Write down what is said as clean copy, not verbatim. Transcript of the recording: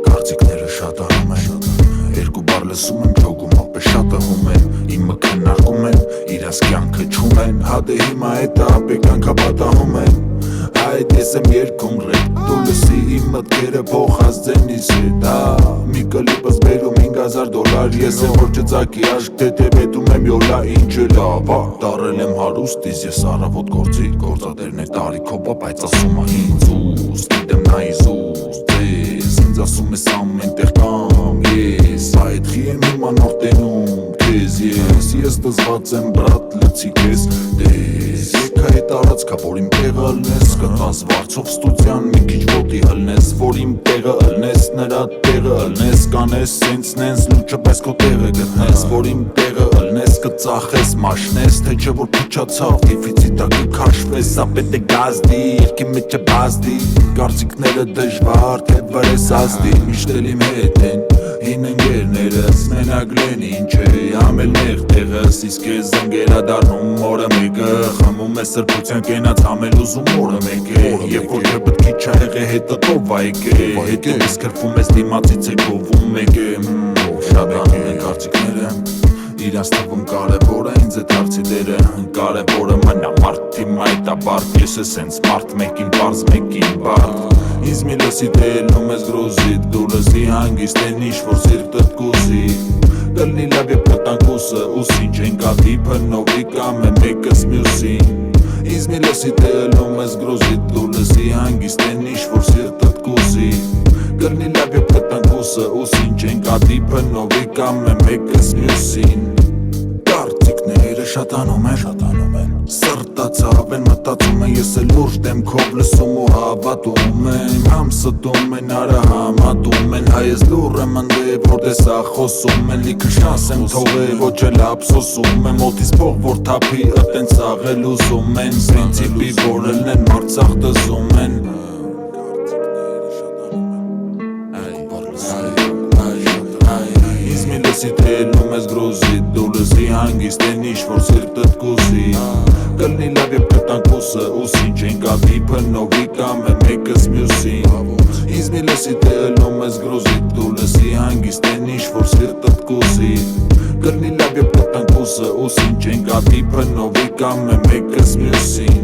Կարծիքները շատանում են, երկու բար լսում եմ ջոգում ապե շատահում են, իմը քննարկում են, իրաց կյանքը չունեն, հադե հիմա էտա ապե կյանքա պատահում են, այդ ես եմ երգում ռեփ, դու լսի իմ մտքերը փոխած ձենից հետ, մի կլիպս բերում $5000, ես եմ որ ճծակի աշկ թեթևետում եմ յոլա ինչը լավ, դարել եմ հարուստից, ես առավոտ գործի, գործատերներ տարիքոպա, բայց ասում ա ինձ ուս, գիտեմ նա իզուս, ինձ ասում ես ամեն տեղ կամ ես, այդ խի եմ հիմա նորտենում քեզ, ես տզված եմ բրատ լցի քեզ, դես, եկա հետ արածքա, որ իմ տեղը ըլնես, կտաս վարձով ստուդյան մի քիչ ոտի ըլնես, որ իմ տեղը ըլնես, նրա տեղը ըլնես, կանես սենց նենց լուչը պես քո տեղը գտնես, որ իմ տեղը ըլնես, կծախես, մաշնես, թե չէ որ փիչացավ, դիֆիցիտա կքաշվես, ապետ է գազդի, երկի մեջ է բազդի, կարծիքները դժվար, թե վրես ազդի, միշտ էլ իմ հետ են, հին ընկերներս, մենակ լեն ինչ է, ամել նեղ տեղս, իսկ ես ընկերադառնում օրը մեկը, խմում է սրբության կենաց համել ուզում օրը մեկ է, երբ որ չէ պետք է չայղե հետը տով այկ է, հետո իսկ կրվում ես դիմացից է գովում մեկ է, շատ անում են կարծիքները, իրանց թվում կարևոր է ինձ էտ հարցի դերը, կարևորը մնա մարդի մայտա բարդ, ես է սենց մարդ մեկին պարզ մեկին բարդ, ինձ մի լսի դելնում ես գրոզիտ, դու լսի հանգիստ են ինչ-որ սիրտըտ կուզի, կլնի լավ եվ կտանկուսը ուսին, չենք ատի փնովի կամ է մեկս մյուսին, ինձ մի լսի դելնում ես գրոզիտ, դու լսի հանգիստ են ինչ-որ սիրտըտ կուզի, կլնի լավ եվ կտանկուսը ուսին, չենք ատի փնովի կամ է մեկս մյուսին, կարծիքները շատանում են, սրտացավ են մտածում են, ես էլ լուրջ դեմքով լսում ու հավատում եմ, համ ստում են արա համատում են, հայես լուր եմ ընդե որ տեսա խոսում են, լիքը շանս եմ թողե ոչ էլ ափսոսում եմ, օտիս փող որ թափի ըտեն ծաղել ուզում են, պրինցիպի որ ելնեն մարցախ դզում են, ինձ մի լսի թելնում ես գրոզիտ, դու լսի հանգիստ են ինչ-որ սիրտըտ կուզի, կլնի լավ եվ կտանկուսը ուսին, չենք ատի փնովի կամ է մեկս մյուսին, ինձ մի լսի թելնում ես գրոզիտ, դու լսի հանգիստ են ինչ-որ սիրտըտ կուզի, կլնի լավ եվ կտանկուսը ուսին, չենք ատի փնովի կամ է մեկս մյուսին